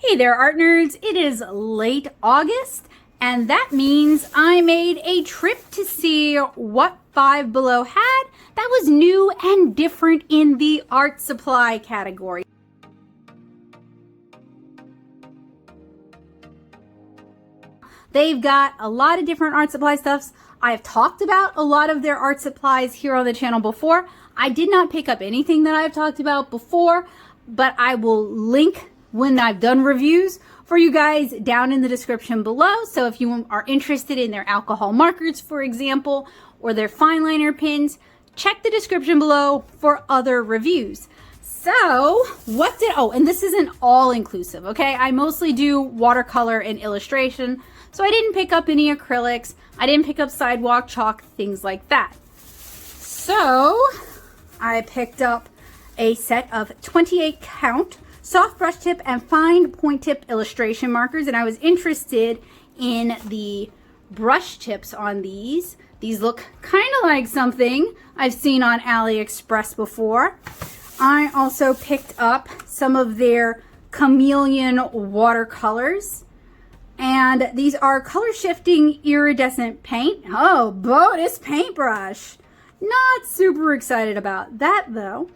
Hey there, art nerds. It is late August, and that means I made a trip to see what Five Below had that was new and different in the art supply category. They've got a lot of different art supply stuffs. I've talked about a lot of their art supplies here on the channel before. I did not pick up anything that I've talked about before, but I will link when I've done reviews for you guys down in the description below. So if you are interested in their alcohol markers, for example, or their fine liner pins, check the description below for other reviews. So and this isn't all inclusive, okay? I mostly do watercolor and illustration. So I didn't pick up any acrylics. I didn't pick up sidewalk chalk, things like that. So I picked up a set of 28 count soft brush tip and fine point tip illustration markers, and I was interested in the brush tips on these. These look kind of like something I've seen on AliExpress before. I also picked up some of their Chameleon Watercolors, and these are color shifting iridescent paint. Oh, bonus paintbrush. Not super excited about that though.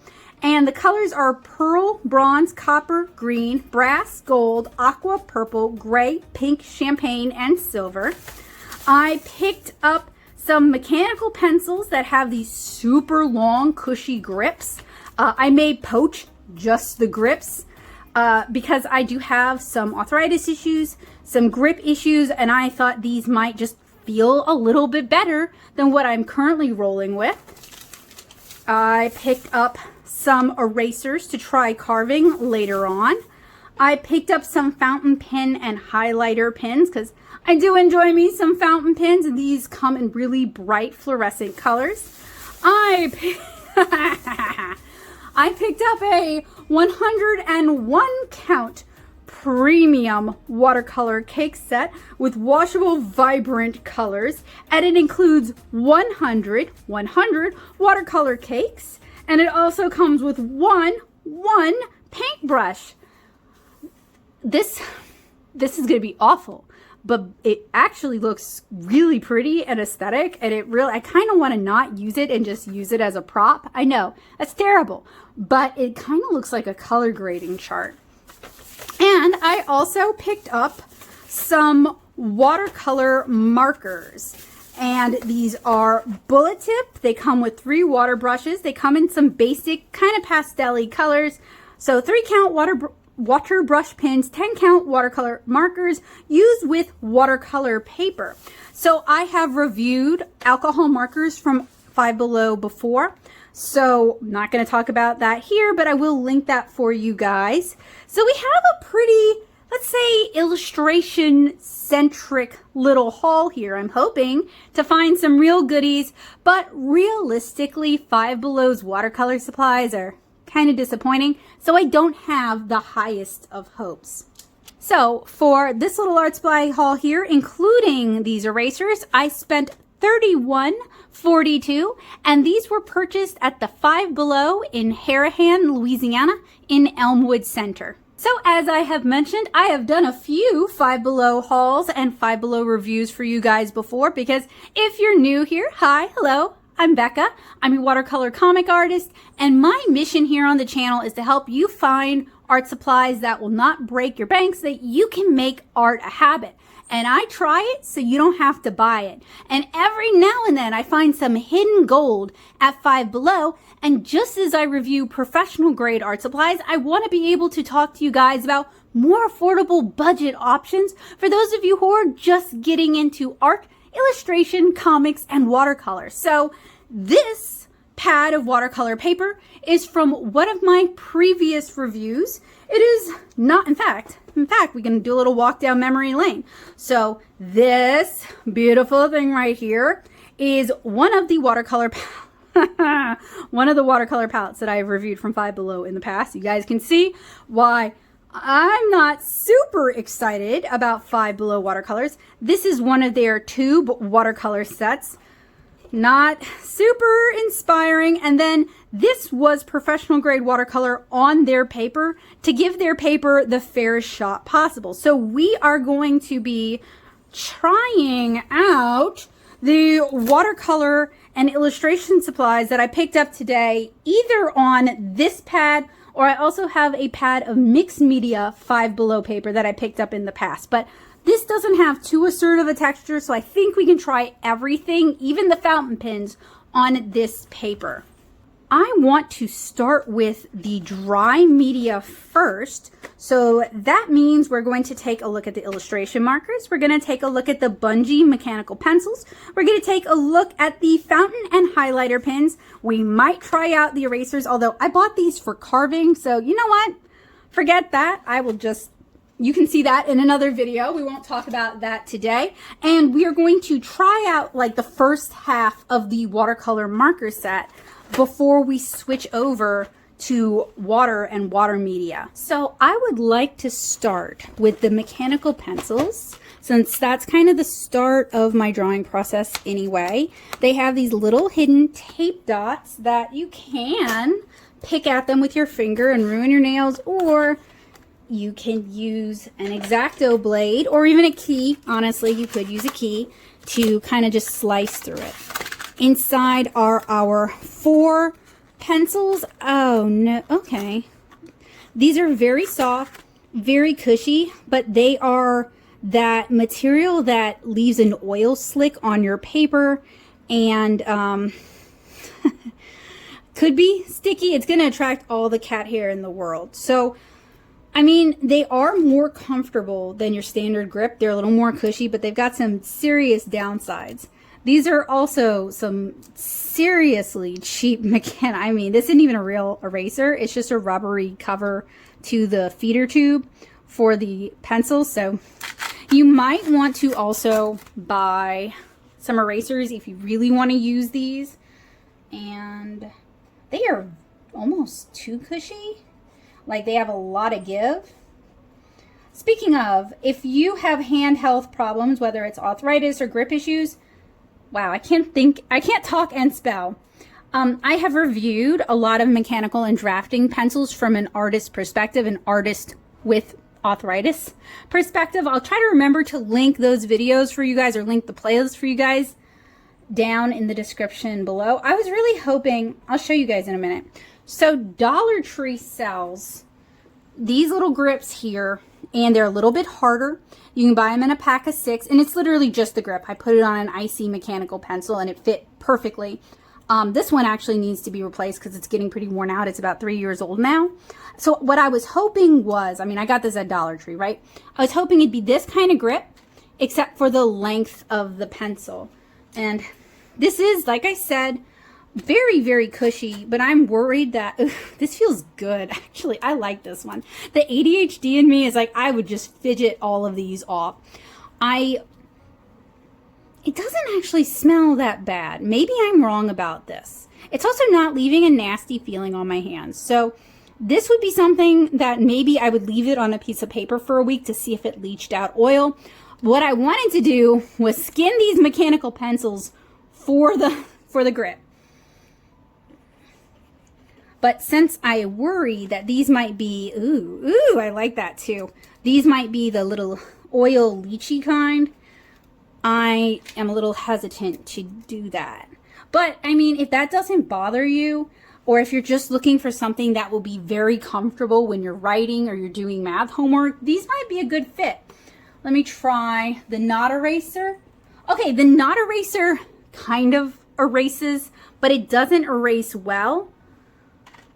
And the colors are pearl, bronze, copper, green, brass, gold, aqua, purple, gray, pink, champagne, and silver. I picked up some mechanical pencils that have these super long, cushy grips. I may poach just the grips because I do have some arthritis issues, some grip issues, and I thought these might just feel a little bit better than what I'm currently rolling with. I picked up some erasers to try carving later on. I picked up some fountain pen and highlighter pens because I do enjoy me some fountain pens, and these come in really bright fluorescent colors. I picked up a 101 count premium watercolor cake set with washable vibrant colors, and it includes 100 watercolor cakes, and it also comes with one paintbrush. This is going to be awful, but it actually looks really pretty and aesthetic, and I kind of want to not use it and just use it as a prop. I know, that's terrible, but it kind of looks like a color grading chart. And I also picked up some watercolor markers, and these are bullet tip. They come with 3 water brushes. They come in some basic kind of pastel-y colors. So 3 count water brush pins, 10 count watercolor markers used with watercolor paper. So I have reviewed alcohol markers from Five Below before, so I'm not going to talk about that here, but I will link that for you guys. So we have a pretty, let's say, illustration centric little haul here. I'm hoping to find some real goodies, but realistically, Five Below's watercolor supplies are kind of disappointing, so I don't have the highest of hopes. So for this little art supply haul here, including these erasers, I spent $31.42, and these were purchased at the Five Below in Harahan, Louisiana, in Elmwood Center. So as I have mentioned, I have done a few Five Below hauls and Five Below reviews for you guys before, because if you're new here, hi, hello, I'm Becca. I'm a watercolor comic artist, and my mission here on the channel is to help you find art supplies that will not break your bank so that you can make art a habit. And I try it so you don't have to buy it. And every now and then I find some hidden gold at Five Below. And just as I review professional grade art supplies, I want to be able to talk to you guys about more affordable budget options for those of you who are just getting into art, illustration, comics, and watercolor. So this pad of watercolor paper is from one of my previous reviews. It is not, in fact, we can do a little walk down memory lane. So this beautiful thing right here is one of the watercolor palettes that I've reviewed from Five Below in the past. You guys can see why I'm not super excited about Five Below watercolors. This is one of their tube watercolor sets. not super inspiring. And then this was professional grade watercolor on their paper to give their paper the fairest shot possible. So we are going to be trying out the watercolor and illustration supplies that I picked up today, either on this pad, or I also have a pad of mixed media 5-Below paper that I picked up in the past. But this doesn't have too assertive a texture, so I think we can try everything, even the fountain pens, on this paper. I want to start with the dry media first. So that means we're going to take a look at the illustration markers. We're going to take a look at the bungee mechanical pencils. We're going to take a look at the fountain and highlighter pens. We might try out the erasers, although I bought these for carving. So you know what? Forget that. I will just, you can see that in another video. We won't talk about that today. And we are going to try out like the first half of the watercolor marker set before we switch over to water and water media. So I would like to start with the mechanical pencils, since that's kind of the start of my drawing process anyway. They have these little hidden tape dots that you can pick at them with your finger and ruin your nails, or you can use an X-Acto blade or even a key. Honestly, you could use a key to kind of just slice through it. Inside are our 4 pencils. Oh no, okay. These are very soft, very cushy, but they are that material that leaves an oil slick on your paper and could be sticky. It's going to attract all the cat hair in the world. So, I mean, they are more comfortable than your standard grip. They're a little more cushy, but they've got some serious downsides. These are also some seriously cheap I mean, this isn't even a real eraser. It's just a rubbery cover to the feeder tube for the pencils. So you might want to also buy some erasers if you really want to use these. And they are almost too cushy. Like, they have a lot of give. Speaking of, if you have hand health problems, whether it's arthritis or grip issues, wow, I can't talk and spell. I have reviewed a lot of mechanical and drafting pencils from an artist perspective, an artist with arthritis perspective. I'll try to remember to link those videos for you guys, or link the playlist for you guys down in the description below. I was really hoping, I'll show you guys in a minute. So Dollar Tree sells these little grips here, and they're a little bit harder. You can buy them in a pack of 6, and it's literally just the grip. I put it on an icy mechanical pencil, and it fit perfectly. This one actually needs to be replaced because it's getting pretty worn out. It's about 3 years old now. So what I was hoping was, I mean, I got this at Dollar Tree, right? I was hoping it'd be this kind of grip, except for the length of the pencil. And this is, like I said, very, very cushy, but I'm worried that this feels good. Actually, I like this one. The ADHD in me is like, I would just fidget all of these off. It doesn't actually smell that bad. Maybe I'm wrong about this. It's also not leaving a nasty feeling on my hands. So this would be something that maybe I would leave it on a piece of paper for a week to see if it leached out oil. What I wanted to do was skin these mechanical pencils for the grip. But since I worry that these might be, ooh, I like that too. These might be the little oil leachy kind. I am a little hesitant to do that. But I mean, if that doesn't bother you, or if you're just looking for something that will be very comfortable when you're writing or you're doing math homework, these might be a good fit. Let me try the knot eraser. Okay, the knot eraser kind of erases, but it doesn't erase well.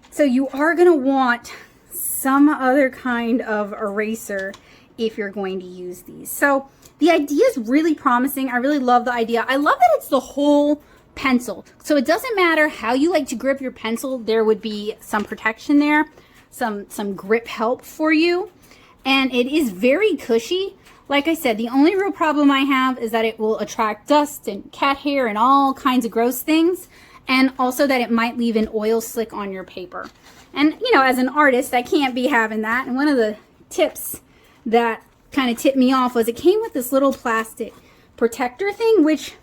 So you are going to want some other kind of eraser if you're going to use these. So the idea is really promising. I really love the idea. I love that it's the whole pencil. So it doesn't matter how you like to grip your pencil. There would be some protection there, some grip help for you. And it is very cushy. Like I said, the only real problem I have is that it will attract dust and cat hair and all kinds of gross things. And also that it might leave an oil slick on your paper. And, you know, as an artist, I can't be having that. And one of the tips that kind of tipped me off was it came with this little plastic protector thing, which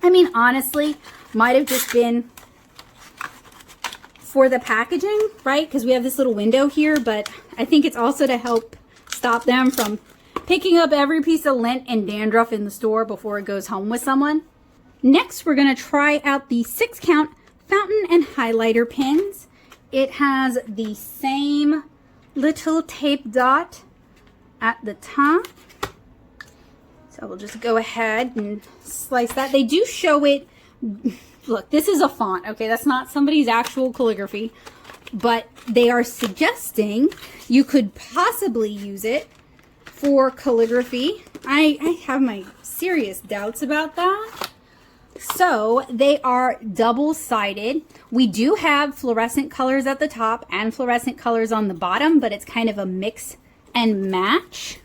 I mean, honestly, might have just been for the packaging, right? Because we have this little window here, but I think it's also to help stop them from picking up every piece of lint and dandruff in the store before it goes home with someone. Next, we're going to try out the 6-count fountain and highlighter pens. It has the same little tape dot at the top. So we'll just go ahead and slice that. They do show it. Look, this is a font, okay? That's not somebody's actual calligraphy, but they are suggesting you could possibly use it for calligraphy. I have my serious doubts about that. So they are double-sided. We do have fluorescent colors at the top and fluorescent colors on the bottom, but it's kind of a mix and match.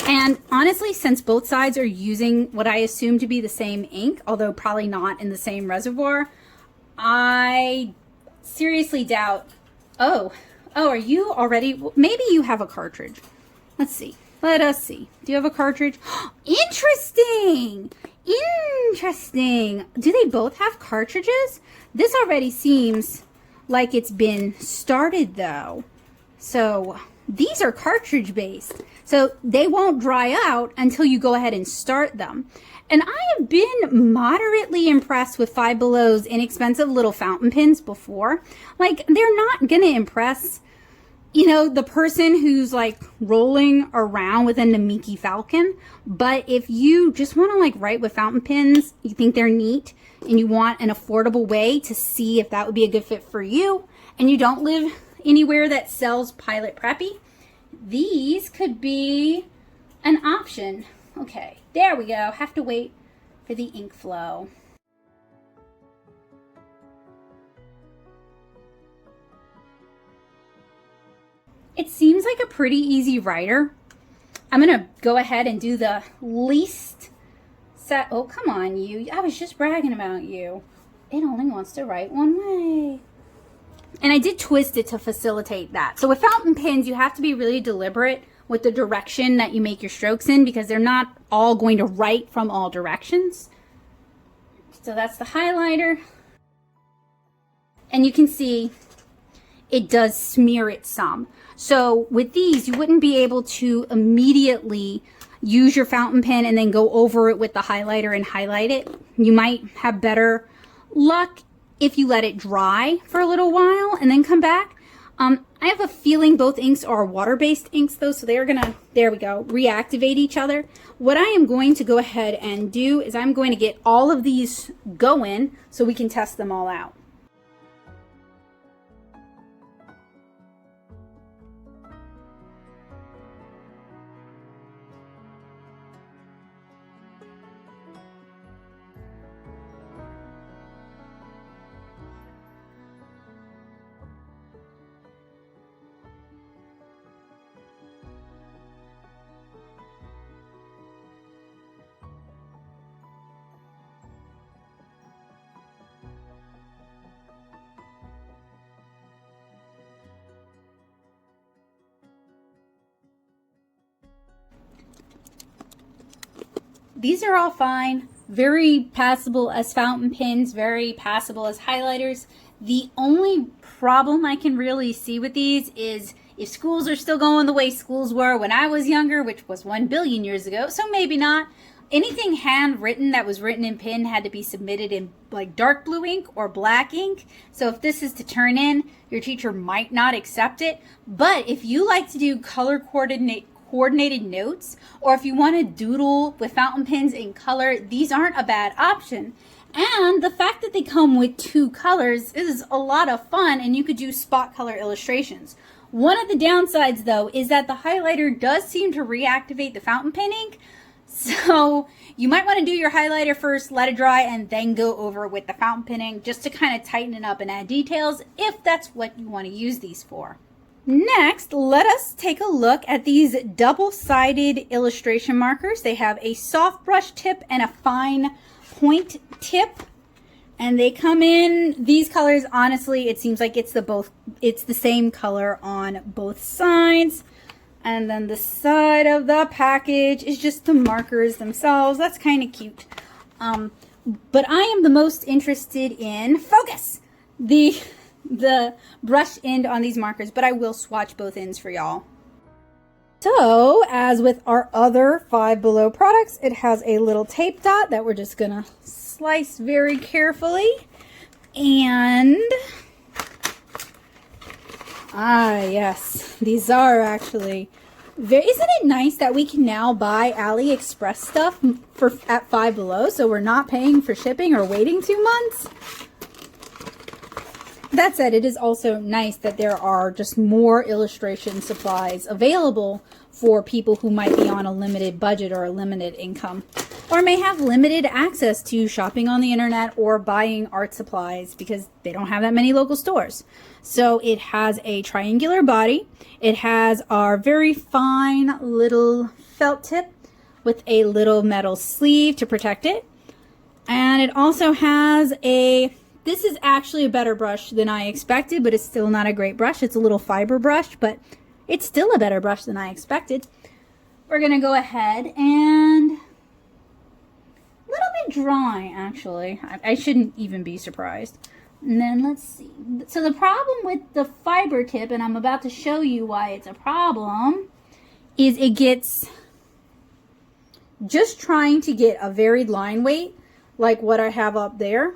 And honestly, since both sides are using what I assume to be the same ink, although probably not in the same reservoir, I seriously doubt. Oh, are you already? Maybe you have a cartridge. Let's see. Let us see. Do you have a cartridge? Interesting. Interesting. Do they both have cartridges? This already seems like it's been started though. So these are cartridge based. So they won't dry out until you go ahead and start them. And I have been moderately impressed with 5-Below's inexpensive little fountain pens before. Like, they're not gonna impress, you know, the person who's like rolling around with a Namiki Falcon. But if you just want to like write with fountain pens, you think they're neat, and you want an affordable way to see if that would be a good fit for you, and you don't live anywhere that sells Pilot Preppy, these could be an option. Okay, there we go. Have to wait for the ink flow. It seems like a pretty easy writer. I'm gonna go ahead and do the least set. Oh, come on, you. I was just bragging about you. It only wants to write one way. And I did twist it to facilitate that. So with fountain pens, you have to be really deliberate with the direction that you make your strokes in, because they're not all going to write from all directions. So that's the highlighter. And you can see it does smear it some. So with these, you wouldn't be able to immediately use your fountain pen and then go over it with the highlighter and highlight it. You might have better luck if you let it dry for a little while and then come back. I have a feeling both inks are water-based inks though, so they're gonna, there we go, reactivate each other. What I am going to go ahead and do is I'm going to get all of these going so we can test them all out. These are all fine, very passable as fountain pens, very passable as highlighters. The only problem I can really see with these is if schools are still going the way schools were when I was younger, which was 1 billion years ago, so maybe not. Anything handwritten that was written in pen had to be submitted in like dark blue ink or black ink. So if this is to turn in, your teacher might not accept it. But if you like to do color coordinated notes, or if you want to doodle with fountain pens in color, these aren't a bad option. And the fact that they come with 2 colors is a lot of fun, and you could do spot color illustrations. One of the downsides though is that the highlighter does seem to reactivate the fountain pen ink, so you might want to do your highlighter first, let it dry, and then go over with the fountain pen ink just to kind of tighten it up and add details if that's what you want to use these for. Next, let us take a look at these double-sided illustration markers. They have a soft brush tip and a fine point tip, and they come in these colors. Honestly, it seems like it's the same color on both sides. And then the side of the package is just the markers themselves. That's kind of cute. but I am the most interested in focus, the brush end on these markers, but I will swatch both ends for y'all. So, as with our other 5-Below products, it has a little tape dot that we're just gonna slice very carefully. And, yes, these are actually very, isn't it nice that we can now buy AliExpress stuff at 5-Below, so we're not paying for shipping or waiting 2 months? That said, it is also nice that there are just more illustration supplies available for people who might be on a limited budget or a limited income, or may have limited access to shopping on the internet or buying art supplies because they don't have that many local stores. So it has a triangular body. It has our very fine little felt tip with a little metal sleeve to protect it. And it also has this is actually a better brush than I expected, but it's still not a great brush. It's a little fiber brush, but it's still a better brush than I expected. We're gonna go ahead and a little bit dry, actually. I shouldn't even be surprised. And then let's see. So the problem with the fiber tip, and I'm about to show you why it's a problem, is it gets, just trying to get a varied line weight, like what I have up there,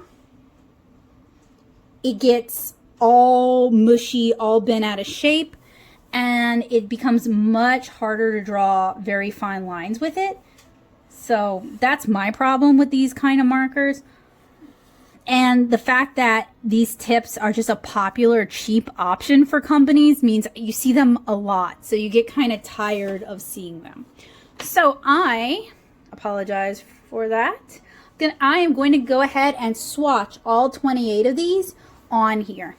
it gets all mushy, all bent out of shape, and it becomes much harder to draw very fine lines with it. So that's my problem with these kind of markers. And the fact that these tips are just a popular, cheap option for companies means you see them a lot. So you get kind of tired of seeing them. So I apologize for that. I am going to go ahead and swatch all 28 of these on here.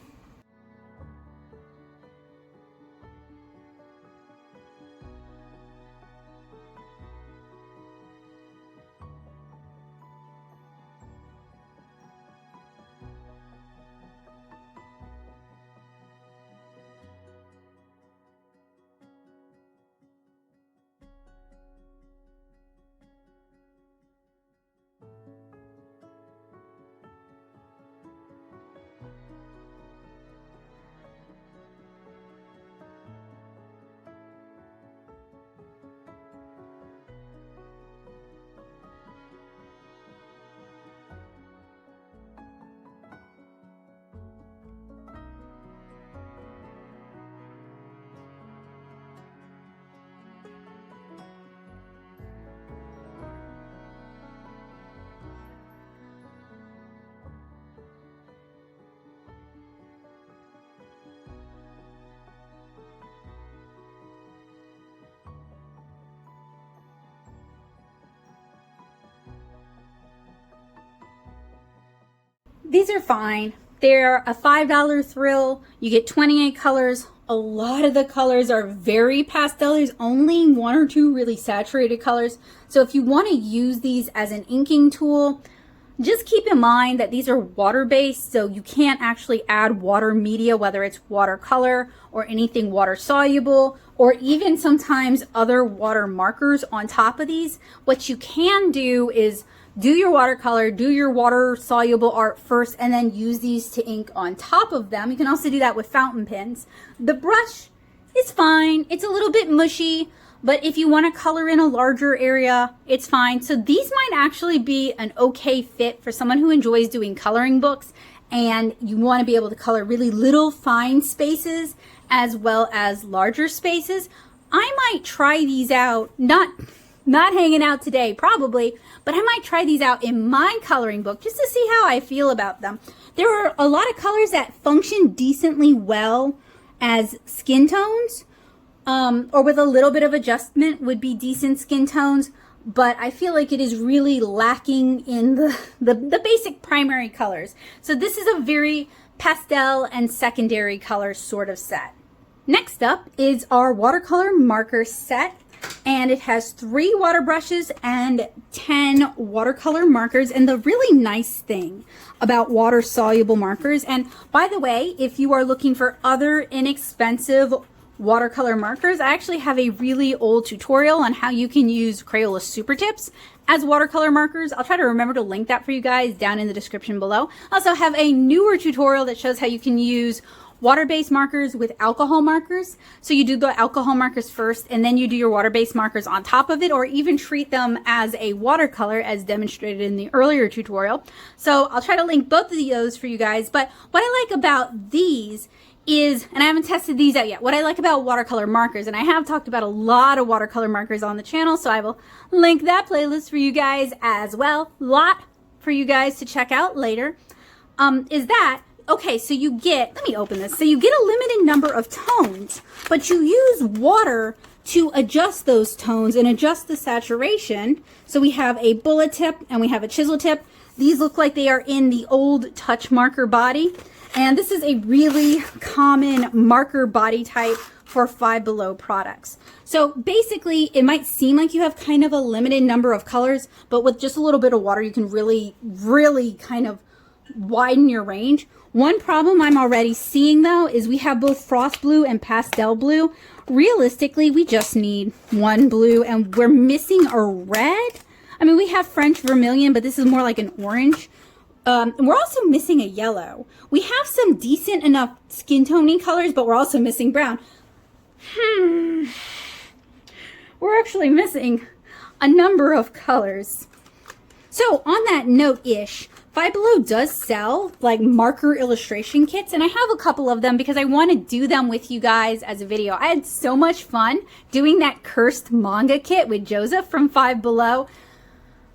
These are fine. They're a $5 thrill. You get 28 colors. A lot of the colors are very pastel. There's only 1 or 2 really saturated colors. So if you want to use these as an inking tool, just keep in mind that these are water-based, so you can't actually add water media, whether it's watercolor or anything water-soluble, or even sometimes other water markers on top of these. What you can do is do your watercolor, do your water-soluble art first, and then use these to ink on top of them. You can also do that with fountain pens. The brush is fine. It's a little bit mushy, but if you want to color in a larger area, it's fine. So these might actually be an okay fit for someone who enjoys doing coloring books and you want to be able to color really little fine spaces as well as larger spaces. I might try these out, not hanging out today probably, but I might try these out in my coloring book just to see how I feel about them. There are a lot of colors that function decently well as skin tones, or with a little bit of adjustment would be decent skin tones, but I feel like it is really lacking in the basic primary colors. So this is a very pastel and secondary color sort of set. Next up is our Watercolor Marker Set, and it has 3 water brushes and 10 watercolor markers. And the really nice thing about water soluble markers, and by the way, if you are looking for other inexpensive watercolor markers, I actually have a really old tutorial on how you can use Crayola Super Tips as watercolor markers. I'll try to remember to link that for you guys down in the description below. I also have a newer tutorial that shows how you can use water-based markers with alcohol markers. So you do the alcohol markers first, and then you do your water-based markers on top of it, or even treat them as a watercolor as demonstrated in the earlier tutorial. So I'll try to link both of those for you guys. But what I like about these is, and I haven't tested these out yet, what I like about watercolor markers, and I have talked about a lot of watercolor markers on the channel, so I will link that playlist for you guys as well. Lot for you guys to check out later, is that, okay, so you get, let me open this. So you get a limited number of tones, but you use water to adjust those tones and adjust the saturation. So we have a bullet tip and we have a chisel tip. These look like they are in the old touch marker body. And this is a really common marker body type for 5-Below products. So basically, it might seem like you have kind of a limited number of colors, but with just a little bit of water, you can really, really kind of widen your range. One problem I'm already seeing though is we have both frost blue and pastel blue. Realistically, we just need one blue and we're missing a red. I mean, we have French vermilion, but this is more like an orange. We're also missing a yellow. We have some decent enough skin toning colors, but we're also missing brown. We're actually missing a number of colors. So on that note-ish, 5-Below does sell like marker illustration kits, and I have a couple of them because I want to do them with you guys as a video. I had so much fun doing that cursed manga kit with Joseph from 5-Below.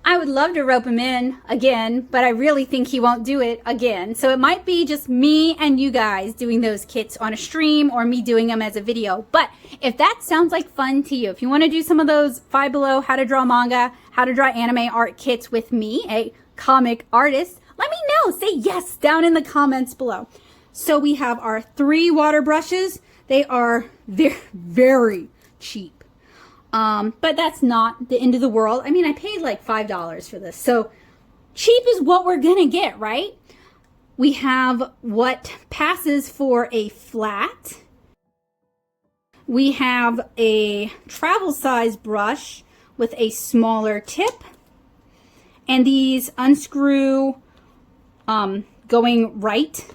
I would love to rope him in again, but I really think he won't do it again. So it might be just me and you guys doing those kits on a stream, or me doing them as a video. But if that sounds like fun to you, if you want to do some of those 5-Below how to draw manga, how to draw anime art kits with me, a comic artist, let me know. Say yes down in the comments below. So we have our 3 water brushes. They are very, very cheap. But that's not the end of the world. I mean, I paid like $5 for this. So cheap is what we're gonna get, right? We have what passes for a flat. We have a travel size brush with a smaller tip. And these unscrew going right.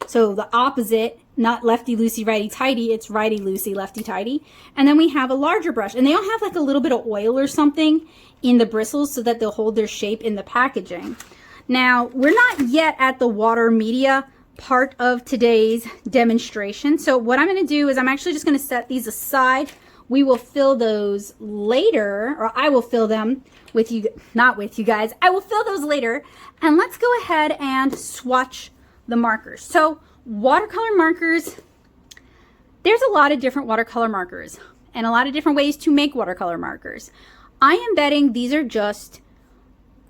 So the opposite, not lefty-loosey, righty-tighty, it's righty-loosey, lefty-tighty. And then we have a larger brush. And they all have like a little bit of oil or something in the bristles so that they'll hold their shape in the packaging. Now, we're not yet at the water media part of today's demonstration. So what I'm going to do is I'm actually just going to set these aside. We will fill those later, or I will fill them with you, not with you guys. I will fill those later. And let's go ahead and swatch the markers. So watercolor markers, there's a lot of different watercolor markers and a lot of different ways to make watercolor markers. I am betting these are just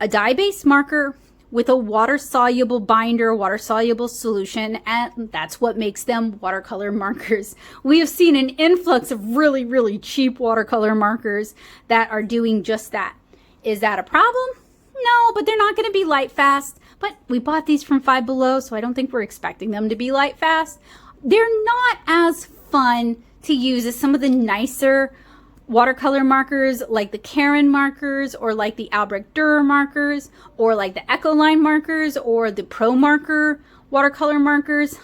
a dye-based marker with a water-soluble binder, water-soluble solution, and that's what makes them watercolor markers. We have seen an influx of really, really cheap watercolor markers that are doing just that. Is that a problem? No, but they're not going to be light fast. But we bought these from 5-Below, so I don't think we're expecting them to be light fast. They're not as fun to use as some of the nicer watercolor markers, like the Karen markers, or like the Albrecht Dürer markers, or like the Ecoline markers, or the Pro Marker watercolor markers.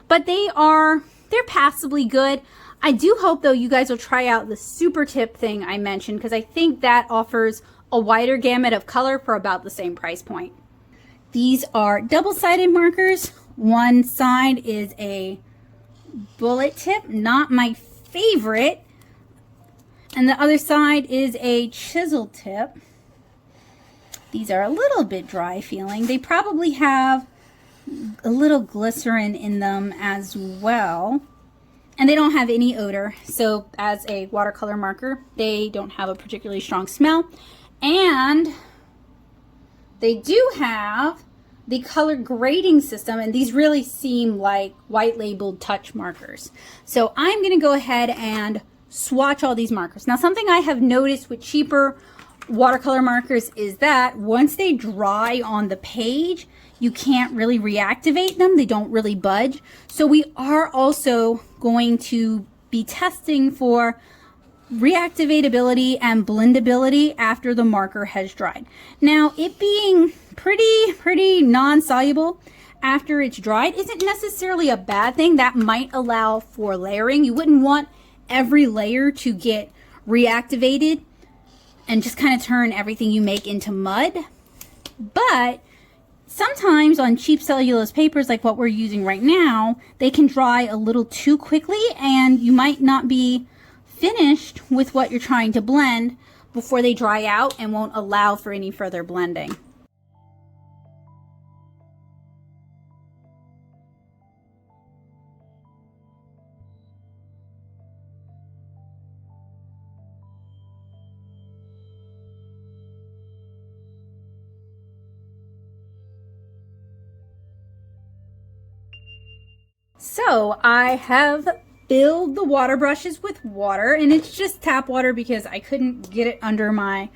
But they're passably good. I do hope, though, you guys will try out the super tip thing I mentioned, because I think that offers a wider gamut of color for about the same price point. These are double-sided markers. One side is a bullet tip, not my favorite, and the other side is a chisel tip. These are a little bit dry feeling. They probably have a little glycerin in them as well. And they don't have any odor. So as a watercolor marker, they don't have a particularly strong smell. And they do have the color grading system, and these really seem like white labeled touch markers. So I'm going to go ahead and swatch all these markers. Now, something I have noticed with cheaper watercolor markers is that once they dry on the page, you can't really reactivate them. They don't really budge. So we are also going to be testing for reactivatability and blendability after the marker has dried. Now, it being pretty non-soluble after it's dried isn't necessarily a bad thing. That might allow for layering. You wouldn't want every layer to get reactivated and just kind of turn everything you make into mud. But sometimes on cheap cellulose papers like what we're using right now, they can dry a little too quickly and you might not be finished with what you're trying to blend before they dry out and won't allow for any further blending. So I have filled the water brushes with water, and it's just tap water because I couldn't get it under my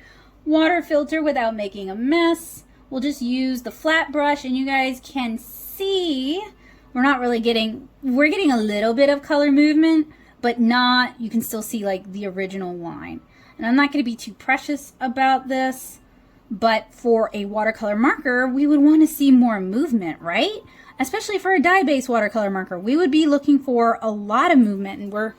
water filter without making a mess. We'll just use the flat brush, and you guys can see we're getting a little bit of color movement, but not, you can still see like the original line. And I'm not going to be too precious about this, but for a watercolor marker, we would want to see more movement, right? Especially for a dye-based watercolor marker, we would be looking for a lot of movement, and we're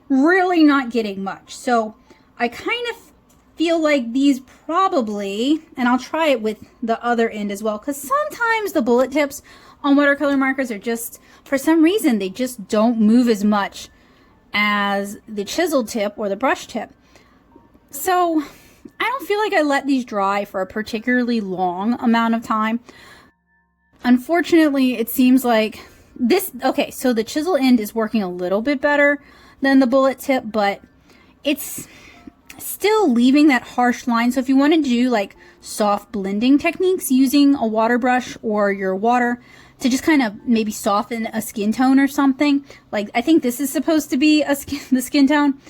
really not getting much. So I kind of feel like these probably, and I'll try it with the other end as well, because sometimes the bullet tips on watercolor markers are just, for some reason, they just don't move as much as the chisel tip or the brush tip. So I don't feel like I let these dry for a particularly long amount of time. Unfortunately, it seems like this, okay, so the chisel end is working a little bit better than the bullet tip, but it's still leaving that harsh line. So if you want to do like soft blending techniques using a water brush or your water to just kind of maybe soften a skin tone or something, like I think this is supposed to be the skin tone,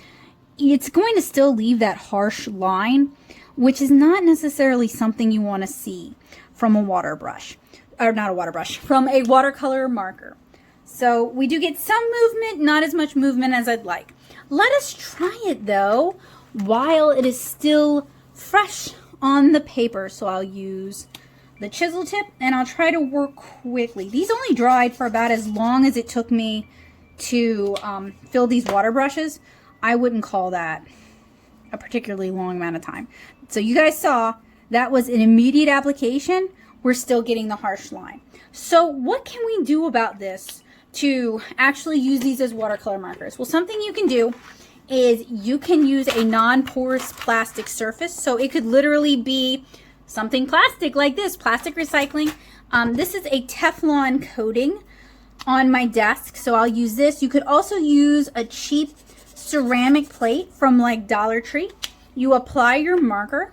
it's going to still leave that harsh line, which is not necessarily something you want to see from a water brush. Or not a water brush, from a watercolor marker. So we do get some movement, not as much movement as I'd like. Let us try it though while it is still fresh on the paper. So I'll use the chisel tip and I'll try to work quickly. These only dried for about as long as it took me to fill these water brushes. I wouldn't call that a particularly long amount of time. So you guys saw that was an immediate application. We're still getting the harsh line. So what can we do about this to actually use these as watercolor markers? Well, something you can do is you can use a non-porous plastic surface. So it could literally be something plastic like this, plastic recycling. This is a Teflon coating on my desk, so I'll use this. You could also use a cheap ceramic plate from like Dollar Tree. You apply your marker.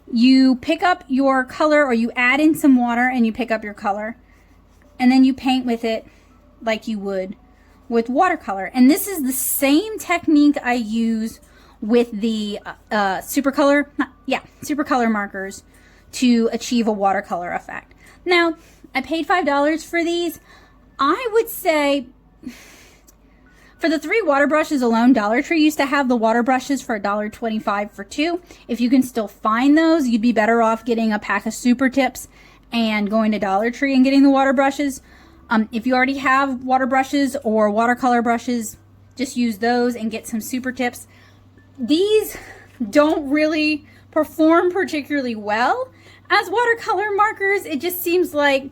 You pick up your color, or you add in some water and you pick up your color, and then you paint with it like you would with watercolor. And this is the same technique I use with the Supercolor markers to achieve a watercolor effect. Now, I paid $5 for these. I would say for the 3 water brushes alone, Dollar Tree used to have the water brushes for $1.25 for 2. If you can still find those, you'd be better off getting a pack of super tips and going to Dollar Tree and getting the water brushes. If you already have water brushes or watercolor brushes, just use those and get some super tips. These don't really perform particularly well as watercolor markers. It just seems like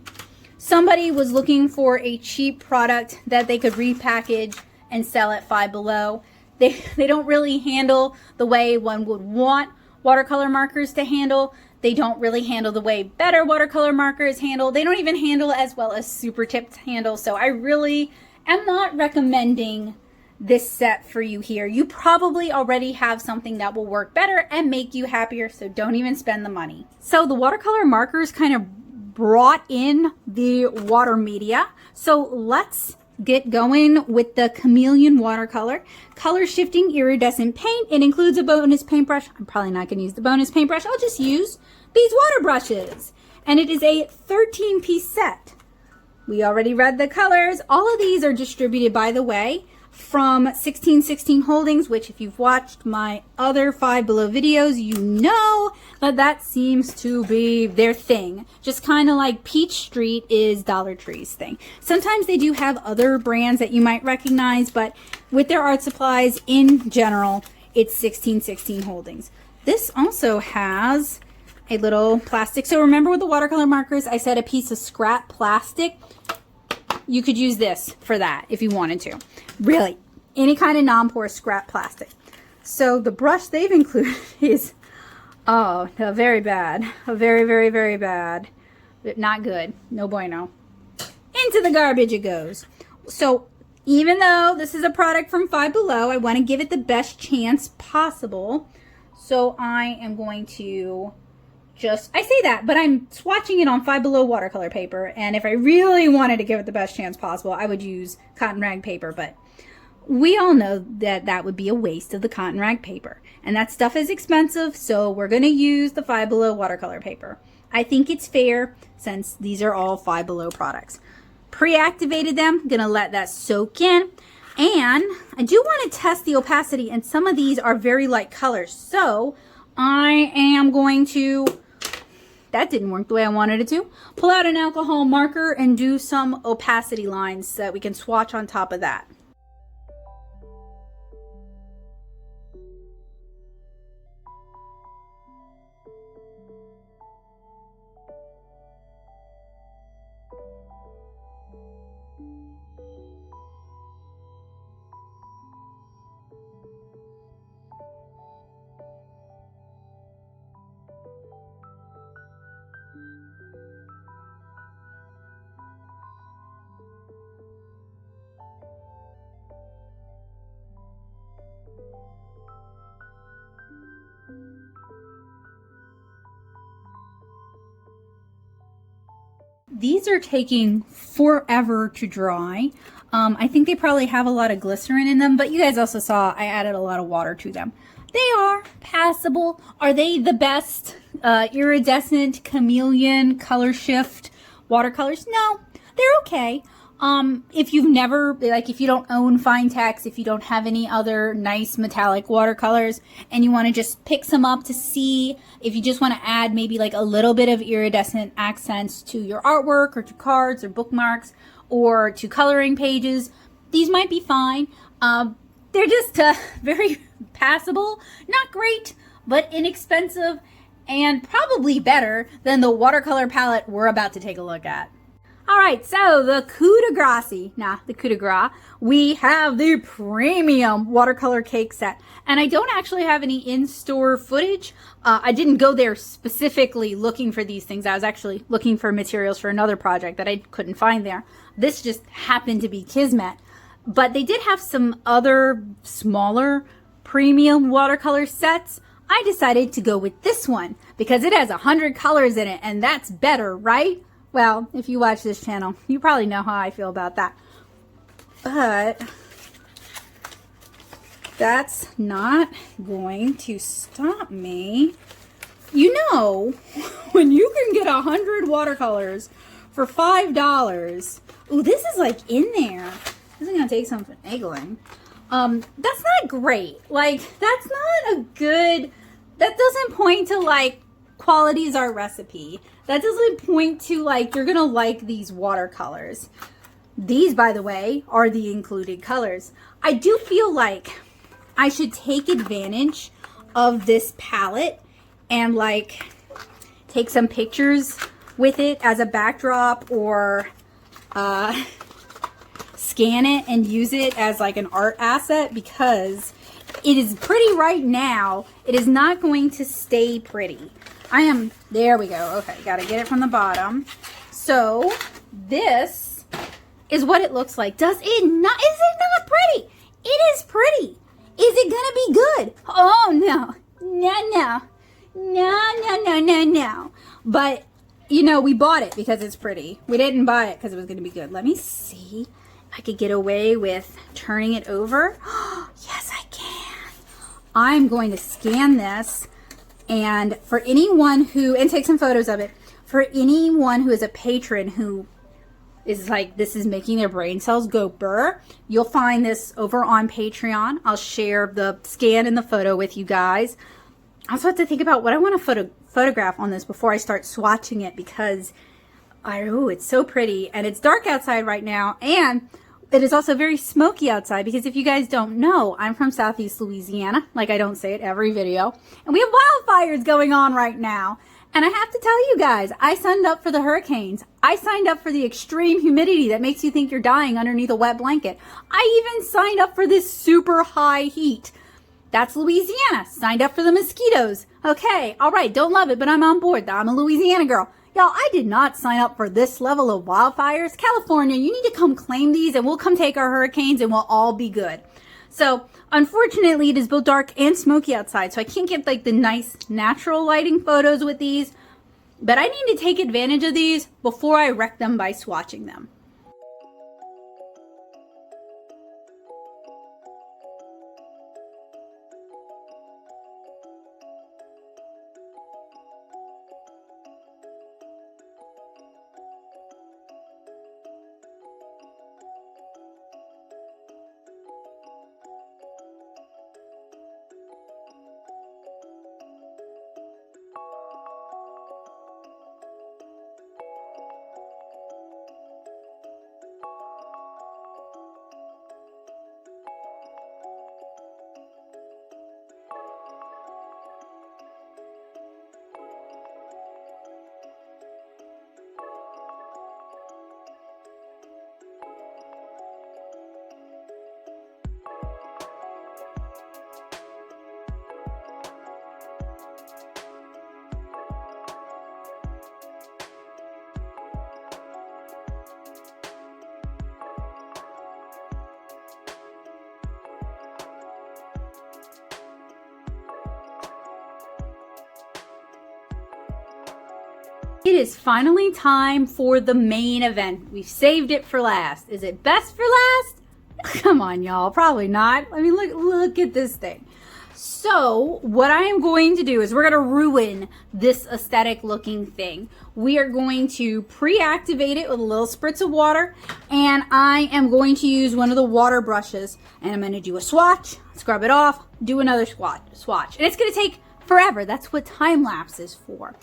somebody was looking for a cheap product that they could repackage and sell at 5 Below. They don't really handle the way one would want watercolor markers to handle. They don't really handle the way better watercolor markers handle. They don't even handle as well as super tips handle. So I really am not recommending this set for you here. You probably already have something that will work better and make you happier, so don't even spend the money. So the watercolor markers kind of brought in the water media. So let's get going with the Chameleon Watercolor Color Shifting Iridescent Paint. It includes a bonus paintbrush. I'm probably not going to use the bonus paintbrush. I'll just use these water brushes. And it is a 13-piece set. We already read the colors. All of these are distributed, by the way, from 1616 Holdings, which if you've watched my other 5 Below videos, you know that that seems to be their thing. Just kind of like Peach Street is Dollar Tree's thing. Sometimes they do have other brands that you might recognize, but with their art supplies in general, it's 1616 Holdings. This also has a little plastic. So remember with the watercolor markers, I said a piece of scrap plastic. You could use this for that if you wanted to. Really, any kind of non-porous scrap plastic. So the brush they've included is, oh, no, very bad. Very, very, very bad. Not good. No bueno. Into the garbage it goes. So even though this is a product from 5 Below, I want to give it the best chance possible. So I am going to I say that, but I'm swatching it on 5 Below watercolor paper, and if I really wanted to give it the best chance possible, I would use cotton rag paper, but we all know that that would be a waste of the cotton rag paper, and that stuff is expensive, so we're going to use the 5 Below watercolor paper. I think it's fair since these are all 5 Below products. Pre-activated them, going to let that soak in, and I do want to test the opacity, and some of these are very light colors, so I am going to, that didn't work the way I wanted it to, pull out an alcohol marker and do some opacity lines so that we can swatch on top of that. These are taking forever to dry. I think they probably have a lot of glycerin in them, but you guys also saw I added a lot of water to them. They are passable. Are they the best iridescent chameleon color shift watercolors? No, they're okay. If you've never, like if you don't own fine text, if you don't have any other nice metallic watercolors and you want to just pick some up to see if you just want to add maybe like a little bit of iridescent accents to your artwork or to cards or bookmarks or to coloring pages, these might be fine. They're just very passable, not great, but inexpensive and probably better than the watercolor palette we're about to take a look at. All right, so the coup de grace, we have the premium watercolor cake set. And I don't actually have any in-store footage. I didn't go there specifically looking for these things. I was actually looking for materials for another project that I couldn't find there. This just happened to be kismet. But they did have some other smaller premium watercolor sets. I decided to go with this one because it has 100 colors in it, and that's better, right? Well, if you watch this channel, you probably know how I feel about that. But that's not going to stop me. You know, when you can get 100 watercolors for $5. Ooh, this is like in there. This is gonna take some finagling. That's not great. Like, that's not a good, that doesn't point to like quality is our recipe. That doesn't point to like you're gonna like these watercolors. These, by the way, are the included colors. I do feel like I should take advantage of this palette and like take some pictures with it as a backdrop or scan it and use it as like an art asset because it is pretty right now. It is not going to stay pretty. There we go. Okay, gotta get it from the bottom. So this is what it looks like. Is it not pretty? It is pretty. Is it gonna be good? Oh no. No. But you know, we bought it because it's pretty. We didn't buy it because it was gonna be good. Let me see if I could get away with turning it over. Yes, I can. I'm going to scan this. And for anyone who, and take some photos of it, for anyone who is a patron who is like, this is making their brain cells go burr. You'll find this over on Patreon. I'll share the scan and the photo with you guys. I also have to think about what I want to photograph on this before I start swatching it, because it's so pretty, and it's dark outside right now, and it is also very smoky outside, because if you guys don't know, I'm from Southeast Louisiana, like I don't say it every video, and we have wildfires going on right now. And I have to tell you guys, I signed up for the hurricanes. I signed up for the extreme humidity that makes you think you're dying underneath a wet blanket. I even signed up for this super high heat. That's Louisiana. Signed up for the mosquitoes. Okay, all right, don't love it, but I'm on board. I'm a Louisiana girl. Y'all, I did not sign up for this level of wildfires. California, you need to come claim these, and we'll come take our hurricanes, and we'll all be good. So, unfortunately, it is both dark and smoky outside, so I can't get like the nice natural lighting photos with these, but I need to take advantage of these before I wreck them by swatching them. It is finally time for the main event. We've saved it for last. Is it best for last? Come on, y'all. Probably not. I mean, look at this thing. So what I am going to do is we're going to ruin this aesthetic looking thing. We are going to pre-activate it with a little spritz of water, and I am going to use one of the water brushes, and I'm going to do a swatch, scrub it off, do another swatch. And it's going to take forever. That's what time lapse is for.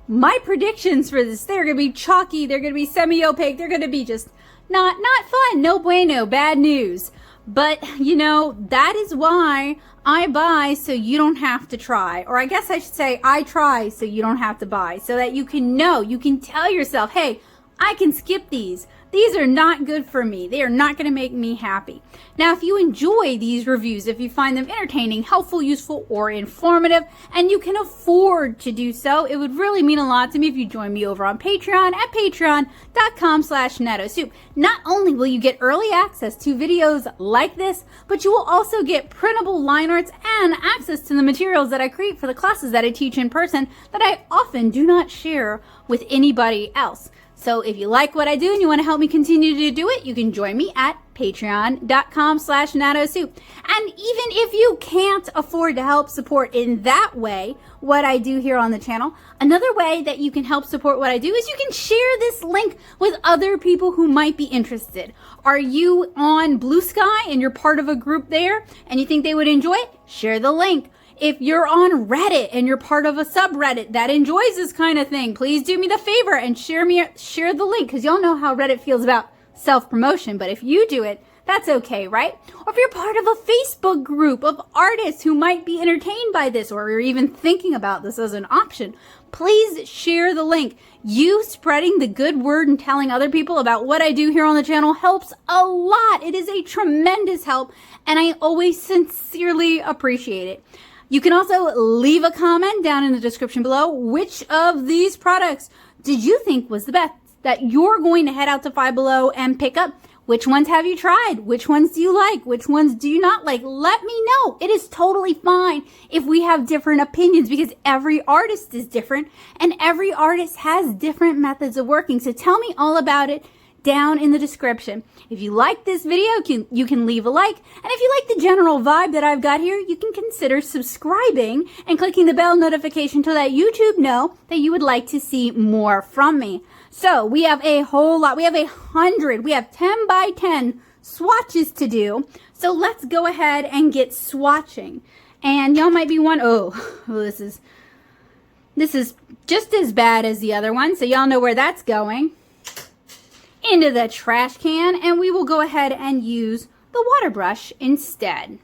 My predictions for this, they're going to be chalky, they're going to be semi-opaque, they're going to be just not fun, no bueno, bad news. But, you know, that is why I buy so you don't have to try. Or I guess I should say I try so you don't have to buy. So that you can know, you can tell yourself, hey, I can skip these. These are not good for me. They are not going to make me happy. Now, if you enjoy these reviews, if you find them entertaining, helpful, useful, or informative, and you can afford to do so, it would really mean a lot to me if you join me over on Patreon at patreon.com/NettoSoup. Not only will you get early access to videos like this, but you will also get printable line arts and access to the materials that I create for the classes that I teach in person that I often do not share with anybody else. So if you like what I do and you want to help me continue to do it, you can join me at patreon.com/NattoSoup. And even if you can't afford to help support in that way what I do here on the channel, another way that you can help support what I do is you can share this link with other people who might be interested. Are you on Blue Sky and you're part of a group there and you think they would enjoy it? Share the link. If you're on Reddit and you're part of a subreddit that enjoys this kind of thing, please do me the favor and share the link, because y'all know how Reddit feels about self-promotion. But if you do it, that's okay, right? Or if you're part of a Facebook group of artists who might be entertained by this, or you're even thinking about this as an option, please share the link. You spreading the good word and telling other people about what I do here on the channel helps a lot. It is a tremendous help, and I always sincerely appreciate it. You can also leave a comment down in the description below. Which of these products did you think was the best that you're going to head out to 5-Below and pick up? Which ones have you tried? Which ones do you like? Which ones do you not like? Let me know. It is totally fine if we have different opinions, because every artist is different and every artist has different methods of working. So tell me all about it down in the description. If you like this video, you can leave a like. And if you like the general vibe that I've got here, you can consider subscribing and clicking the bell notification to let YouTube know that you would like to see more from me. So we have a whole lot. We have 100. We have 10 by 10 swatches to do. So let's go ahead and get swatching. And y'all might be wondering, this is just as bad as the other one. So y'all know where that's going. Into the trash can, and we will go ahead and use the water brush instead.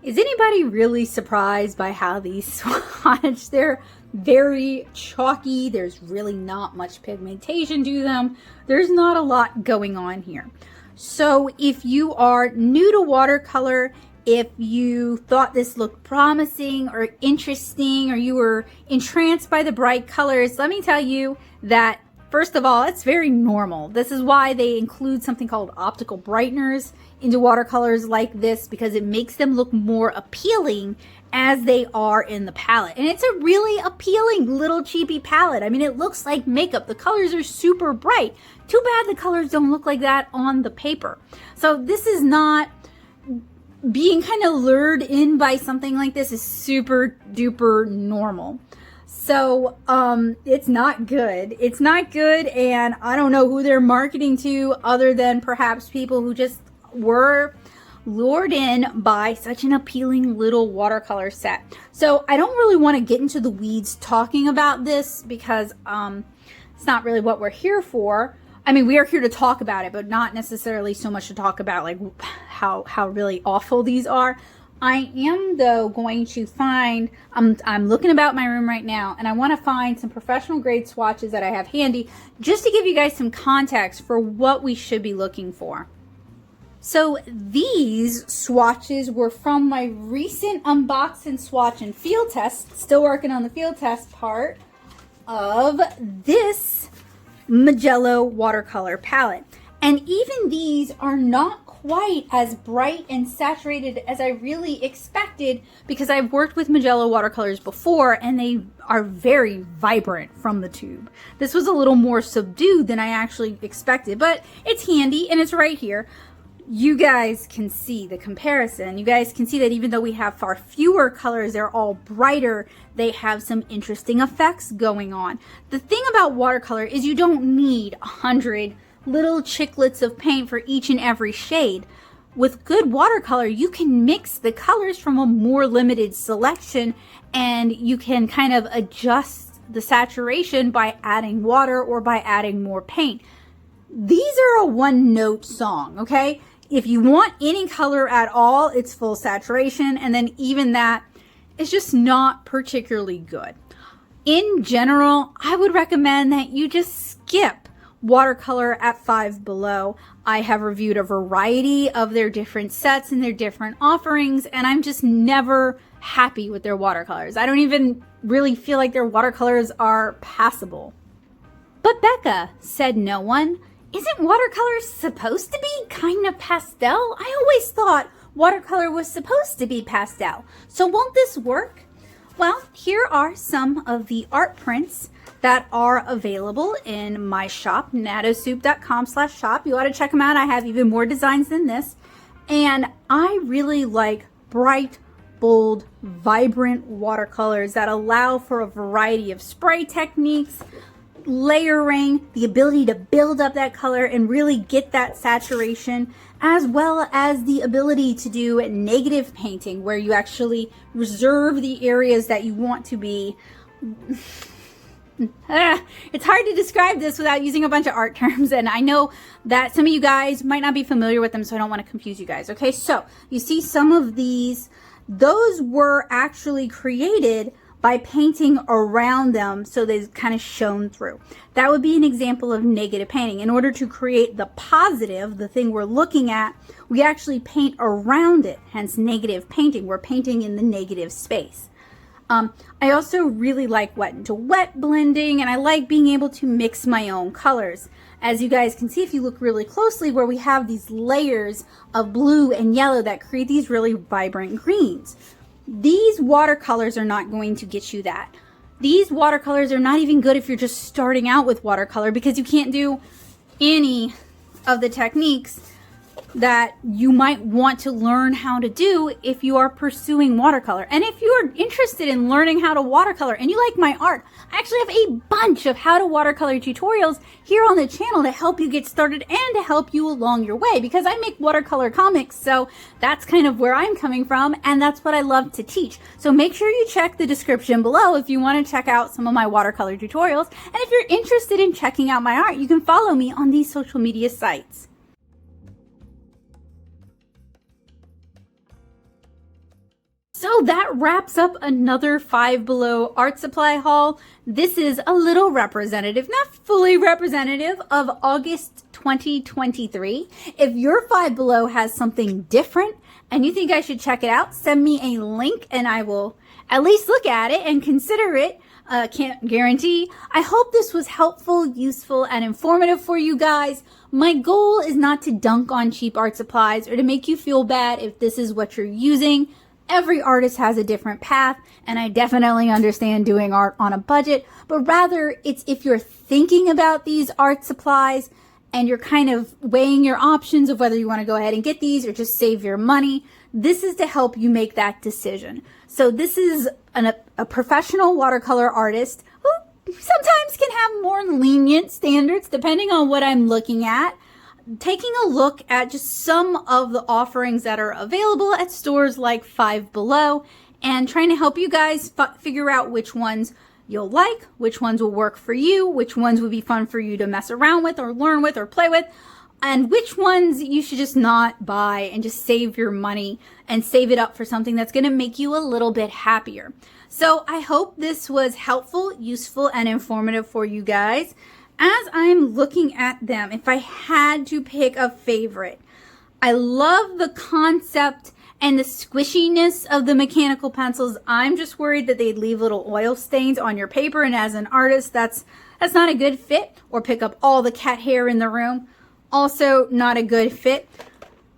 Is anybody really surprised by how these swatch? They're very chalky. There's really not much pigmentation to them. There's not a lot going on here. So if you are new to watercolor, if you thought this looked promising or interesting, or you were entranced by the bright colors, let me tell you that first of all, it's very normal. This is why they include something called optical brighteners into watercolors like this, because it makes them look more appealing as they are in the palette. And it's a really appealing little cheapy palette. I mean, it looks like makeup. The colors are super bright. Too bad the colors don't look like that on the paper. So this is not being kind of lured in by something like this is super duper normal. So it's not good. It's not good, and I don't know who they're marketing to other than perhaps people who just were lured in by such an appealing little watercolor set. So I don't really want to get into the weeds talking about this because it's not really what we're here for. I mean, we are here to talk about it, but not necessarily so much to talk about like how really awful these are. I am, though, going to find, I'm looking about my room right now, and I want to find some professional grade swatches that I have handy just to give you guys some context for what we should be looking for. So these swatches were from my recent unbox and swatch and field test, still working on the field test part of this Magello watercolor palette. And even these are not quite as bright and saturated as I really expected, because I've worked with Magello watercolors before and they are very vibrant from the tube. This was a little more subdued than I actually expected, but it's handy and it's right here. you guys can see the comparison. You guys can see that even though we have far fewer colors, they're all brighter, they have some interesting effects going on. The thing about watercolor is you don't need 100 little chiclets of paint for each and every shade. With good watercolor, you can mix the colors from a more limited selection, and you can kind of adjust the saturation by adding water or by adding more paint. These are a one-note song, okay? If you want any color at all, it's full saturation, and then even that is just not particularly good. In general, I would recommend that you just skip watercolor at 5-Below. I have reviewed a variety of their different sets and their different offerings, and I'm just never happy with their watercolors. I don't even really feel like their watercolors are passable. But Becca, said no one, isn't watercolor supposed to be kind of pastel? I always thought watercolor was supposed to be pastel. So won't this work? Well, here are some of the art prints that are available in my shop, nattosoup.com/shop. You ought to check them out. I have even more designs than this. And I really like bright, bold, vibrant watercolors that allow for a variety of spray techniques, layering, the ability to build up that color and really get that saturation, as well as the ability to do negative painting where you actually reserve the areas that you want to be. It's hard to describe this without using a bunch of art terms, and I know that some of you guys might not be familiar with them, so I don't want to confuse you guys. Okay, so you see some of these, those were actually created by painting around them so they've kind of shown through. That would be an example of negative painting. In order to create the positive, the thing we're looking at, we actually paint around it, hence negative painting. We're painting in the negative space. I also really like wet to wet blending, and I like being able to mix my own colors. As you guys can see, if you look really closely, where we have these layers of blue and yellow that create these really vibrant greens. These watercolors are not going to get you that. These watercolors are not even good if you're just starting out with watercolor, because you can't do any of the techniques that you might want to learn how to do if you are pursuing watercolor. And if you're interested in learning how to watercolor and you like my art, I actually have a bunch of how to watercolor tutorials here on the channel to help you get started and to help you along your way, because I make watercolor comics, so that's kind of where I'm coming from, and that's what I love to teach. So make sure you check the description below if you want to check out some of my watercolor tutorials. And if you're interested in checking out my art, you can follow me on these social media sites. So that wraps up another 5-Below art supply haul. This is a little representative, not fully representative, of August 2023. If your 5-Below has something different and you think I should check it out, send me a link and I will at least look at it and consider it. Can't guarantee. I hope this was helpful, useful, and informative for you guys. My goal is not to dunk on cheap art supplies or to make you feel bad if this is what you're using. Every artist has a different path, and I definitely understand doing art on a budget, but rather it's if you're thinking about these art supplies and you're kind of weighing your options of whether you want to go ahead and get these or just save your money, this is to help you make that decision. So this is a professional watercolor artist who sometimes can have more lenient standards depending on what I'm looking at, taking a look at just some of the offerings that are available at stores like 5-Below and trying to help you guys figure out which ones you'll like, which ones will work for you, which ones would be fun for you to mess around with or learn with or play with, and which ones you should just not buy and just save your money and save it up for something that's going to make you a little bit happier. So I hope this was helpful, useful, and informative for you guys. As I'm looking at them, if I had to pick a favorite, I love the concept and the squishiness of the mechanical pencils. I'm just worried that they'd leave little oil stains on your paper, and as an artist, that's not a good fit, or pick up all the cat hair in the room. Also not a good fit.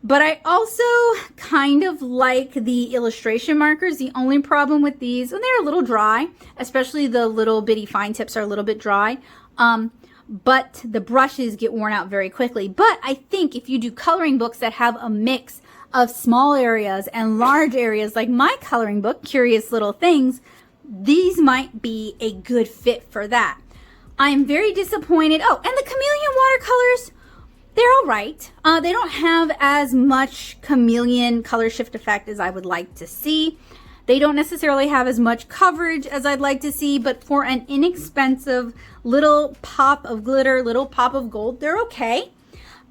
But I also kind of like the illustration markers. The only problem with these, and they're a little dry, especially the little bitty fine tips are a little bit dry. but the brushes get worn out very quickly. But I think if you do coloring books that have a mix of small areas and large areas, like my coloring book, Curious Little Things, these might be a good fit for that. I'm very disappointed. Oh, and the Chameleon watercolors, they're all right. They don't have as much chameleon color shift effect as I would like to see. They don't necessarily have as much coverage as I'd like to see, but for an inexpensive little pop of glitter, little pop of gold, they're okay.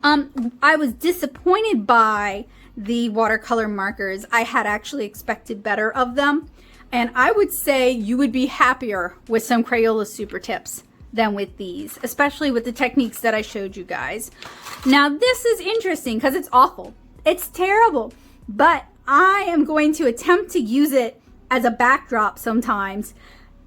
I was disappointed by the watercolor markers. I had actually expected better of them. And I would say you would be happier with some Crayola Super Tips than with these, especially with the techniques that I showed you guys. Now this is interesting because it's awful. It's terrible, but I am going to attempt to use it as a backdrop sometimes.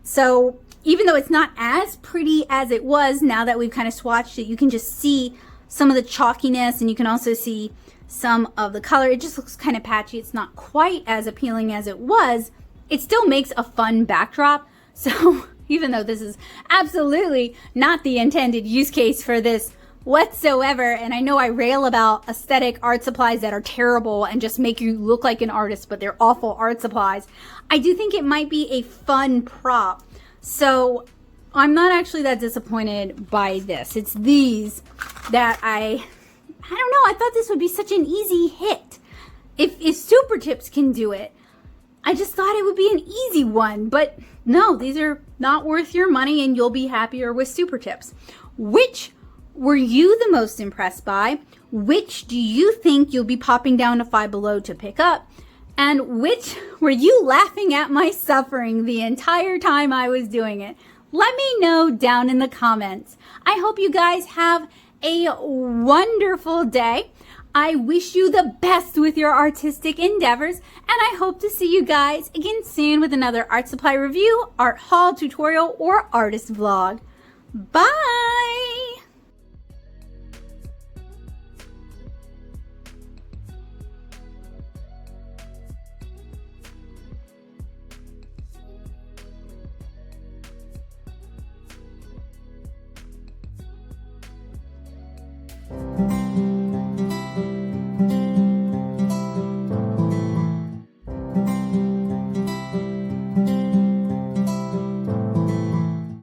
So even though it's not as pretty as it was, now that we've kind of swatched it, you can just see some of the chalkiness and you can also see some of the color. It just looks kind of patchy. It's not quite as appealing as it was. It still makes a fun backdrop. So even though this is absolutely not the intended use case for this whatsoever, and I know I rail about aesthetic art supplies that are terrible and just make you look like an artist, but they're awful art supplies, I do think it might be a fun prop. So I'm not actually that disappointed by this. It's these that I don't know, I thought this would be such an easy hit. If Super Tips can do it, I just thought it would be an easy one, but no, these are not worth your money and you'll be happier with Super Tips. Which were you the most impressed by? Which do you think you'll be popping down to 5-Below to pick up? And which were you laughing at my suffering the entire time I was doing it? Let me know down in the comments. I hope you guys have a wonderful day. I wish you the best with your artistic endeavors, and I hope to see you guys again soon with another art supply review, art haul, tutorial, or artist vlog. Bye!